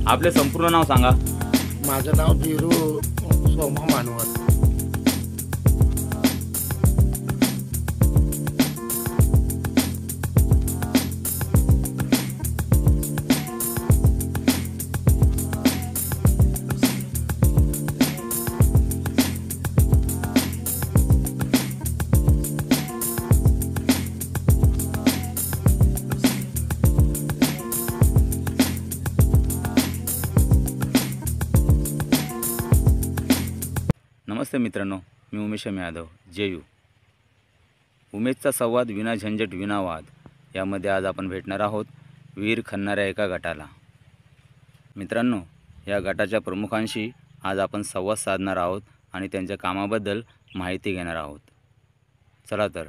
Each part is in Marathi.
आपले संपूर्ण नाव सांगा. माझं नाव धीरू सोमा मानवत. नमस्ते मित्रांनो, मी उमेश यादव जेयू. उमेशचा संवाद विना झंझट विना वाद यामध्ये आज आपण भेटणार आहोत विहीर खणणाऱ्या एका गटाला. मित्रांनो, या गटाच्या प्रमुखांशी आज आपण संवाद साधणार आहोत आणि त्यांच्या कामाबद्दल माहिती घेणार आहोत. चला तर.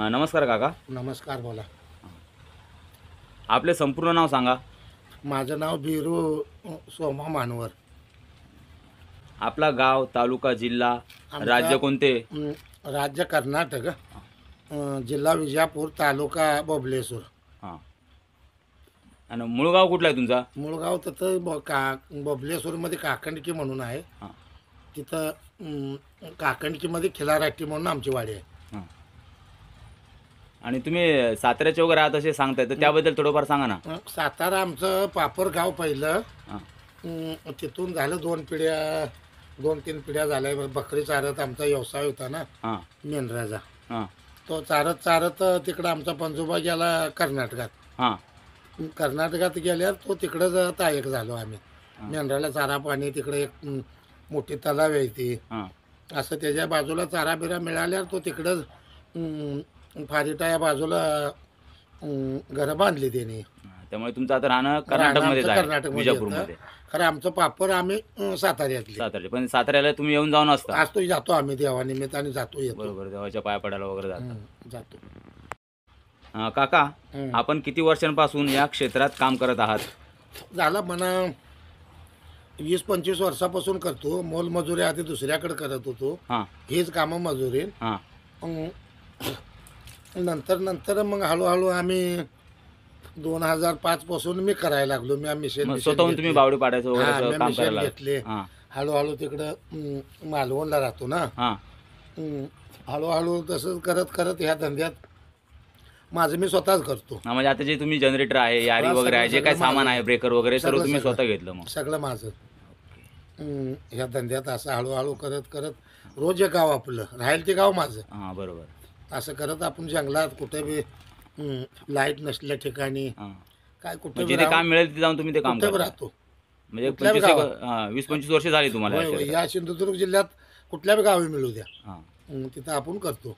नमस्कार काका, नमस्कार, बोला. आपले संपूर्ण नाव सांगा. माझं नाव बिरू सोमा मानवर. आपला गाव, तालुका, जिल्हा, आमचा- राज्य कोणते? राज्य कर्नाटक, जिल्हा विजापूर, तालुका बबलेश्वर. हां. आणि मूळ गाव कुठला आहे तुमचा? मूळगाव तिथं बबलेश्वरमध्ये काकंडकी म्हणून आहे. हां. तिथं काकंडकीमध्ये खिलाराट्टी म्हणून आमची वाडी आहे. हां. आणि तुम्ही साताऱ्याचे वगैरे आहात असे सांगताय, तर त्याबद्दल थोडंफार सांगा ना. सातारा आमचं पापर गाव पहिलं. हां. तिथून झालं 2-3 पिढ्या झाल्या. बकरी चारत आमचा व्यवसाय होता ना, हां. मेंढराचा. हां. तो चारत तिकडं आमचा पंजोबा गेला कर्नाटकात. हां. कर्नाटकात गेल्यावर तो तिकडं तायक झालो आम्ही. हां. मेंढराला चारा पाणी तिकडे एक मोठी तलाव आहे ती. हां. असं त्याच्या बाजूला चारा बिरा मिळाल्यावर तो तिकडं फारिटा या बाजूला घरं बांधली त्यांनी. त्यामुळे तुमचं आता राहणं कर्नाटकमध्येच आहे, कर्नाटकमध्ये विजापूरमध्ये. खरं आमचं पापर आम्ही साताऱ्यातले. सातारा, पण साताऱ्याला तुम्ही येऊन जाऊन असता. आज तो जातो आम्ही देवानिमित्ताने जातो येतो. बरोबर, देवाच्या पाया पडायला वगैरे जाता. जातो. काका, आपण किती वर्षांपासून या क्षेत्रात काम करत आहात? झालं म्हणा 20-25 वर्षापासून करतो. मोलमजुरी आधी दुसऱ्याकडे करत होतो. हां. हेच कामं मजुरी. हां. नंतर मग हळूहळू आम्ही 2005 पासून मी करायला लागलो. मी मग स्वतःहून तुम्ही बावडी पाडायचं वगैरे असं काम करायला लागला? घेतले. हां. हळूहळू तिकडं मालवणला राहतो ना. हां. हळूहळू तसंच करत ह्या धंद्यात माझं मी स्वतःच करतो. म्हणजे आता जे तुम्ही जनरेटर आहे, यारी हा, वगैरे आहे, जे काय सगळं सामान माझं. आहे, ब्रेकर वगैरे सर्व तुम्ही सगळं. स्वतः घेतलं मग? सगळं माझं. ह्या धंद्यात असं हळूहळू करत रोज एक गाव आपलं राहील ते गाव माझं. हां, बरोबर. असं करत आपण जंगलात कुठे बी लाईट नसल्या ठिकाणी हां. काय कुठे म्हणजे ते काम मिळेल तिथे जाऊन तुम्ही ते काम करता? राहतो. म्हणजे कुठल्या बी 20-25 वर्ष झाली तुम्हाला होय, या होय. क्षेत्रात? या सिंधुदुर्ग जिल्ह्यात कुठल्या बी गावी मिळू द्या, हां. तिथं आपण करतो.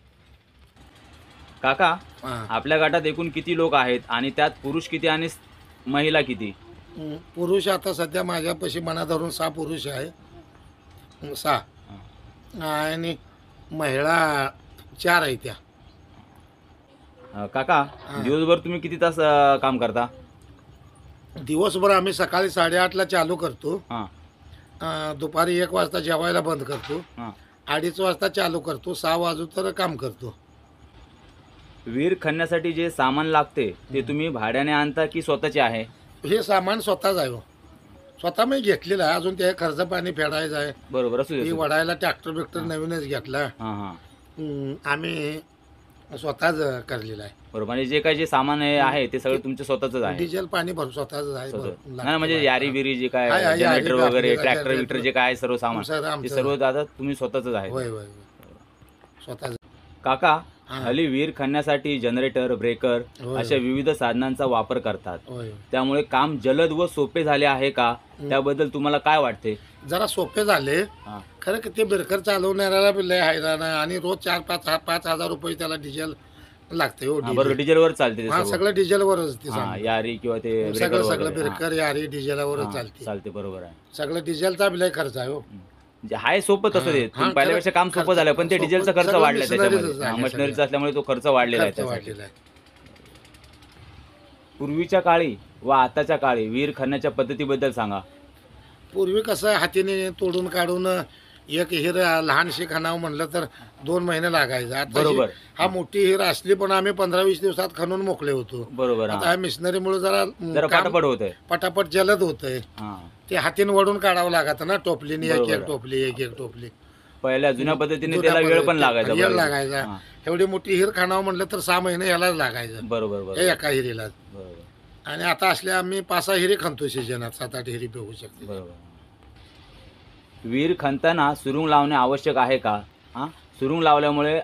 काका, हां. आपल्या गटात एकूण किती लोक आहेत आणि त्यात पुरुष किती आणि महिला किती? पुरुष आता सध्या माझ्यापाशी मना धरून 6 पुरुष आहे. 6 आणि महिला 4 आहे त्या. काका, दिवसभर तुम्ही किती तास काम करता? दिवसभर आम्ही सकाळी 8:30ला चालू करतो. हां. दुपारी 1 वाजता जेवायला बंद करतो. हां. 2:30 वाजता चालू करतो. 6 वाजू तर काम करतो. विहीर खणण्यासाठी जे सामान लागते ते तुम्ही भाड्याने आणता की स्वतःचे आहे? हे सामान स्वतःच आहे हो. स्वतः मी घेतलेलं आहे. अजून ते खर्च पाणी फेडायचं आहे. बरोबर, असू मी दे. वडायला ट्रॅक्टर बिक्टर नवीनच घेतला. हां. हां. आम्ही स्वतःच करलेलं आहे. बरोबर, म्हणजे जे काही जे सामान आहे ते सगळं तुमचं स्वतःच आहे? डिझेल पाणी भरून स्वतःच आहे. स्वतः. नाही, म्हणजे यारी बिरी जे काय आहे, यारी जनरेटर बी वगैरे, आपल्याला ट्रॅक्टर जनरेटर. बिक्टर जे काय सर्व सामान सगळं ते आमचं. सर्व दादा तुम्ही स्वतःच आहे? होय होय स्वतःच. काका, हां. हल्ली विहीर खणण्यासाठी जनरेटर, ब्रेकर होय. अशा विविध साधनांचा वापर करतात. होय. त्यामुळे काम जलद व सोपे झाले आहे का? त्याबद्दल तुम्हाला काय वाटते? जरा सोपे झाले. हां. खरं की ते बिरकर चालवणाऱ्याला बी लय हैराण आहे. आणि रोज 4-5 हजार रुपये त्याला डिझेल लागते हो. हां, बरोबर, डिझेलवर चालते ते हा, सर्व. सगळं डिझेलवरच ते हां, सामान. यारी किंवा ते ब्रेकर सगळं वगैरे. बिरकर यारी डिझेलावरच हां, चालते. चालते, बरोबर आहे. सगळं डिझेलचा बी लय खर्च आहे हो. म्हणजे हाय सोपं तसं ते हां, पहिल्यापेक्षा काम सोपं झालं, पण ते सोपं- डिझेलचा खर्च सगळं वाढलाय मशिनरीचं त्याच्यामध्ये. झालं मशिनरीचा सगळं. असल्यामुळे तो खर्च वाढलेला आहे खर्च त्यासाठी. वाढलेला आहे. पूर्वीच्या काळी व आताच्या काळी विहीर खणण्याच्या पद्धतीबद्दल सांगा. पूर्वी कसं हातीने तोडून काढून एक हिर लहानशी खणावं म्हणलं तर 2 महिने लागायचं. आता बरोबर. हा मोठी हिर असली पण आम्ही 15-20 दिवसात खणून मोकळे होतो. बरोबर. आता ह्या मिशनरीमुळे जरा जरा काम पटापट होतंय. पटापट जलद होतंय. हां, ते हातीन वडून काढावं लागत ना, टोपलीने एक बरोबर. एक टोपली एक एक टोपली. पहिल्या जुन्या पद्धतीने जुन्या त्याला वेळ पण पद्धतीने लागायचा. वेळ बरोबर. लागायचा. हां, एवढी मोठी हिर खाणावं म्हणलं तर 6 महिने यालाच लागायचं, बरोबर, बरोबर, हे एका हिरीला. बरोबर, आणि आता असल्या आम्ही 5-6 हिरी खणतो सीजनात, 7-8 हिरी पेऊ शकते. बरोबर. विहीर खणताना सुरुंग लावणे आवश्यक आहे का? हां, सुरुंग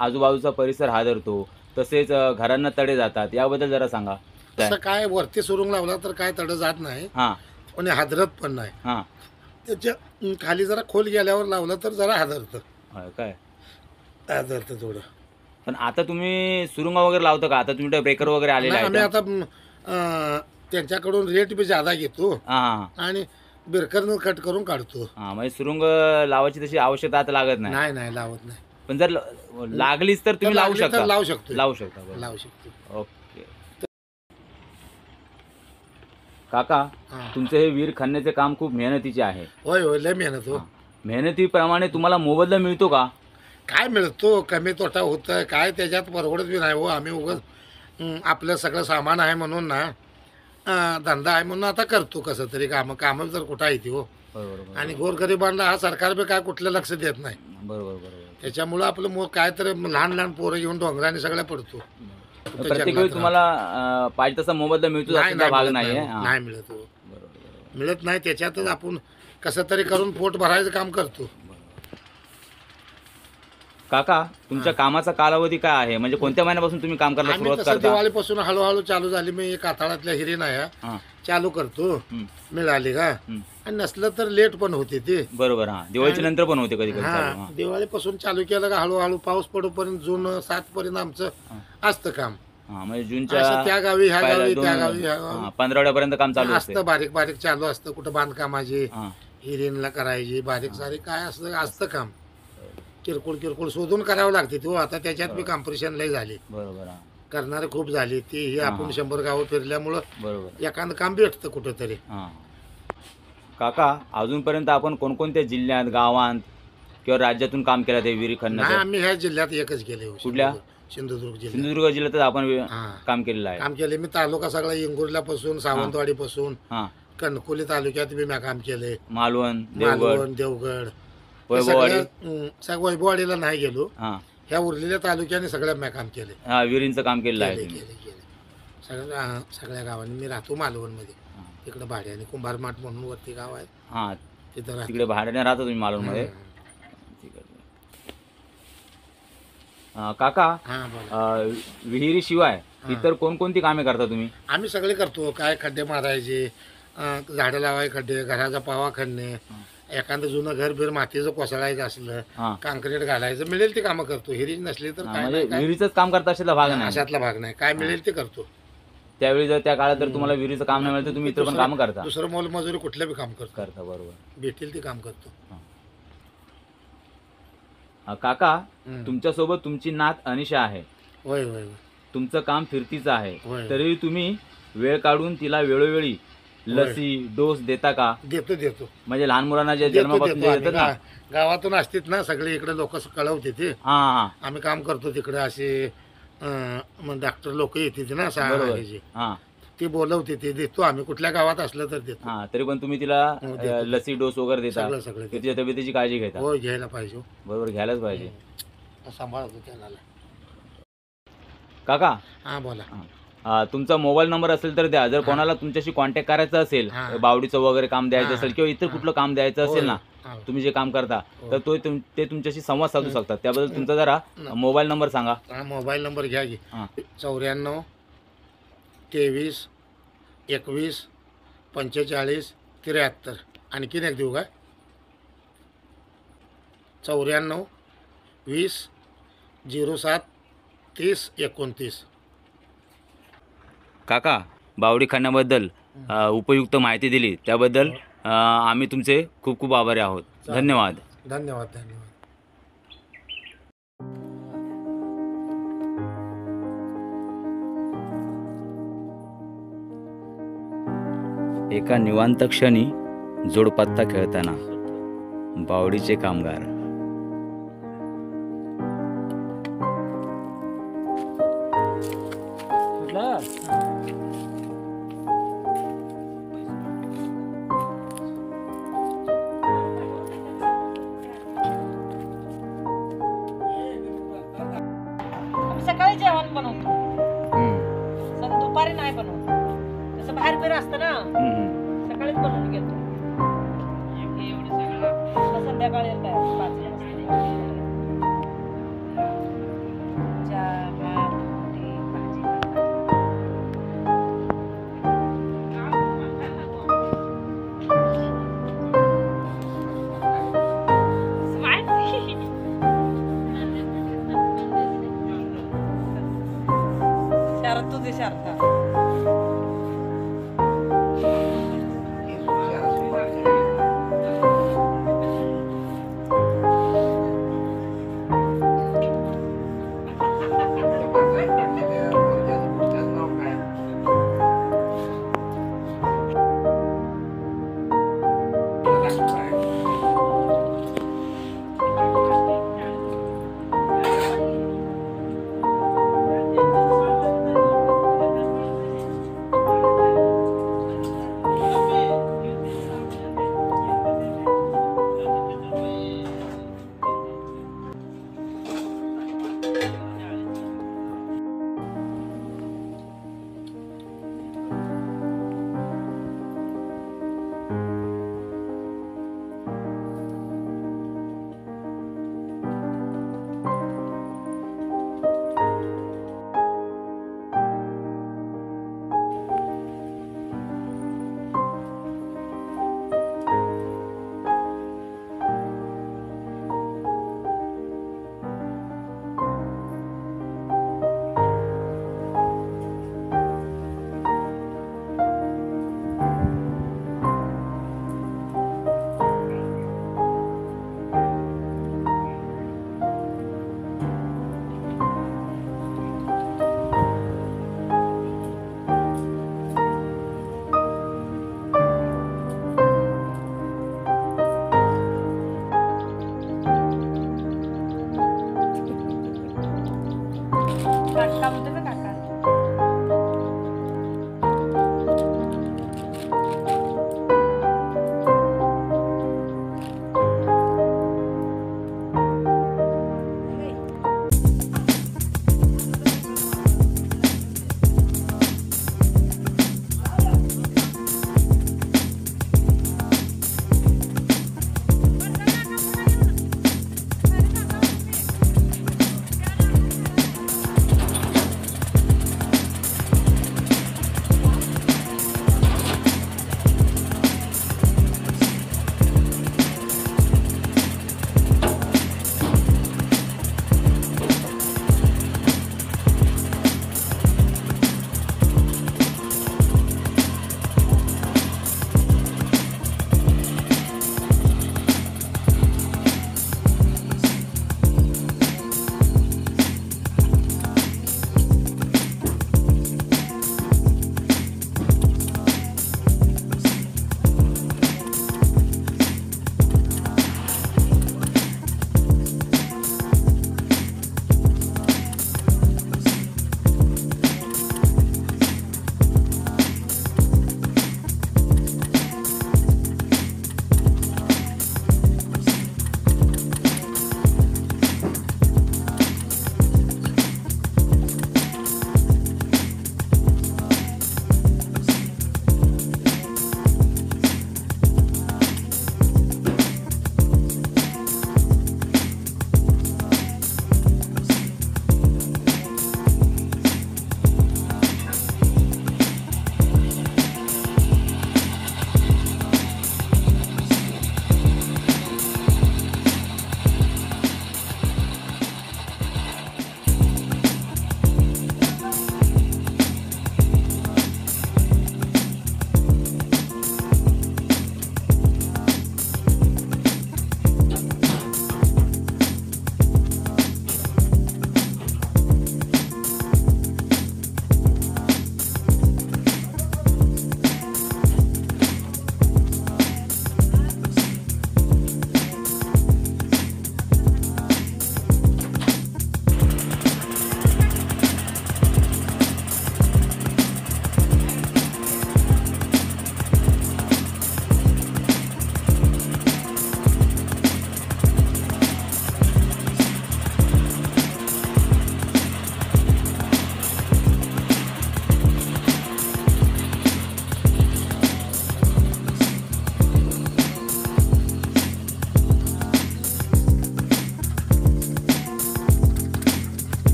आजूबाजूचा परिसर हादरतो, तसेच घरांना तडे जातात, याबद्दल जरा सांगा. काय? असं काय वरती सुरुंग लावला तर काय तडं जात नाही हां, आणि हादरत पण नाही. हां, त्याच्या खाली जरा खोल गेल्यावर लावलं तर जरा हादरतं काय? थोडं. पण आता तुम्ही सुरुंग वगैरे लावता का? आता तुम्ही ब्रेकर वगैरे आलेले नाही, आम्ही आहेत. आता त्यांच्याकडून रेट बी जादा घेतो हां, हां, आणि बिरकरनं कट करून काढतो. हां, म्हणजे सुरुंग लावायची तशी आवश्यकता आता लागत नाही. नाही नाही लावत नाही. पण जर लागलीच तर तुम्ही लावू लागली तर शकता. लावू शकतो. लावू शकता. बरोबर. लावू शकतो. ओके. काका, हां. तुमचं हे विहीर खणण्याचे काम खूप मेहनतीचे आहे. होय होय, लय मेहनत हो. मेहनतीप्रमाणे तुम्हाला मोबदला मिळतो का? काय मिळतो, कमी तोटा होतं काय, त्याच्यात परवडत बी नाही हो. आम्ही उगाच आपलं सगळं सामान आहे म्हणून ना, धंदा आहे म्हणून आता करतो कसं तरी. कामं तर कुठं आहे ती हो. बरोबर, आणि गोरगरिबांना हा सरकार बी काय कुठलं लक्ष देत नाही. बरोबर, बरोबर. त्याच्यामुळं आपलं काय तर लहान लहान पोरं घेऊन डोंगराने सगळ्या पडतो. कुठं प्रत्येक जंगलात वेळी तुम्हाला पाहिजे तसा मोबदला मिळतो नाही असा भाग मिळत नाही नाही आहे. हो. हां. नाही मिळत हो. बरोबर, बरोबर, मिळत नाही. त्याच्यातच आपण कसं तरी करून पोट भरायचं काम करतो. बरोबर. काका, तुमच्या कामाचा कालावधी काय आहे? म्हणजे कोणत्या महिन्यापासून तुम्ही काम करायला आम्ही सुरुवात तसं करता? दिवाळीपासून हळूहळू चालू झाली. मी कातळातल्या हिरी नाही हां, चालू करतो, हं, मिळाली का. हं. आणि नसलं तर लेट पण होते ते. बरोबर. हां, दिवाळीच्या नंतर पण होते कधी कधी चालू. हा, हां, दिवाळीपासून चालू केलं का हळूहळू पाऊस पडोपर्यंत जून 7 पर्यंत आमचं असतं काम. हां, म्हणजे असं जूनच्या त्या गावी ह्या पहिल्या गावी दोन- त्या गावी ह्या गावी हां, 15 काम चालू असते. असतं. बारीक बारीक चालू असतं. कुठं बांधकामाची हां, हिरीनला करायची बारीक सारीक काय असतं काम. किरकोळ किरकोळ शोधून करावं लागते तो. आता त्याच्यात बी कॉम्पिटिशन लय झाली, बरोबर. हां, करणारे खूप झाली. ती ही आपण हां. 100 गावं फिरल्यामुळं बरोबर. एखादं काम भेटतं कुठंतरी. हां. काका, अजूनपर्यंत आपण कोणकोणत्या जिल्ह्यात, गावांत किंवा राज्यातून काम केलं ते विहिरी नाही, खणण्याचं? आम्ही ह्या जिल्ह्यात एकच गेले. कुठल्या? सिंधुदुर्ग जिल्ह्यात सिंधुदुर्ग जिल्ह्यातच आपण हां. काम केलेलं आहे. काम केले. मी तालुका सगळा इंगुर्ल्यापासून सावंतवाडीपासून हां, कणकोली तालुक्यात बी मी काम केले. मालवण, देवगड, मालवण, देवगड, हे वैभववाडी. सगळ्या वैभववाडीला नाही गेलो. हां, ह्या उरलेल्या तालुक्याने सगळ्या मी काम केले. हां, विहिरींचं काम केलेलं आहे केले तुम्ही. केले केले सगळ्या गावांनी. मी राहतो मालवणमध्ये. हां, तिकडं भाड्याने कुंभारमाठ म्हणून वरती गाव आहे, हां, तिथं राहतो. तिकडे भाड्याने राहता तुम्ही मालवणमध्ये. हं. ठीक आहे. काका, हां बोला. विहिरीशिवाय हां. इतर कोणकोणती कामे करता तुम्ही? आम्ही सगळे करतो. काय खड्डे मारायचे, झाडं लावाय खड्डे, घराचा पावा खणणे, एखादं जुनं घर बिर मातीचं कोसळायचं असलं, हां, काँक्रीट घालायचं, मिळेल ते कामं करतो. हिरी नसली तर हां, काय म्हणजे नाही, काय विहिरीचंच काम करता अशातला भाग नाही. अशातला भाग नाही. काय मिळेल ते करतो. त्यावेळी जर त्या काळात जर तुम्हाला विहिरीचं काम नाही मिळतं, तुम्ही इतर पण कामं करता. दुसरं मोलमजुरी कुठलं बी काम करतो. करता, बरोबर. भेटेल ते काम करतो. काका, हं. तुमच्यासोबत तुमची नात अनिशा आहे. होय होय होय. तुमचं काम फिरतीचं आहे, होय. तरी तुम्ही वेळ काढून तिला वेळोवेळी लसी डोस देता का? देतो देतो म्हणजे लहान मुलांना जे देतो जन्मापासून देतो. जे आम्ही देतात ना. गावातून असतात ना सगळे, इकडे लोक कळवते ते. हां, हां, आम्ही काम करतो तिकडे. असे मग डॉक्टर लोक येते ना बरोबर. ह्याचे. हां, ती बोलवते, ते देतो आम्ही. कुठल्या गावात असलं तर देतो. हां, तरी पण तुम्ही तिला हो, देतो. लसी डोस वगैरे देता, सगळं सगळं देतो. तिच्या तब्येतीची काळजी घेता. हो, घ्यायला पाहिजे. बरोबर, घ्यायलाच पाहिजे. सांभाळतो त्याला. काका, हा बोला. तुमचा मोबाईल नंबर असेल तर द्या. जर कोणाला तुमच्याशी कॉन्टॅक्ट करायचा असेल, हां. बावडीचं वगैरे काम द्यायचं हां. असेल किंवा इतर कुठलं काम द्यायचं असेल ना, हा. तुम्ही जे काम करता, हो. तर ते तुमच्याशी संवाद साधू शकतात. त्याबद्दल तुमचा जरा मोबाईल नंबर सांगा. हा, मोबाईल नंबर घ्या की. हां, 94 23 21 45 73. आणखीन एक देऊ काय? 94 20 07 30 29. काका, बावडी खणण्याबद्दल उपयुक्त माहिती दिली त्याबद्दल आम्ही तुमचे खूप खूप आभारी आहोत. धन्यवाद. धन्यवाद धन्यवाद. एका निवांत क्षणी जोडपत्ता खेळताना बावडीचे कामगार. बनवून घेतो. आता संध्याकाळी काय 5 वाजता चहा, भात, आमटी, भाजी. शरद तुझी शरद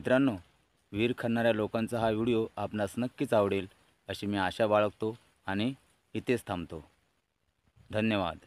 मित्रांनो, विहीर खणणाऱ्या लोकांचा हा व्हिडिओ आपणास नक्कीच आवडेल अशी मी आशा बाळगतो आणि इथेच थांबतो. धन्यवाद.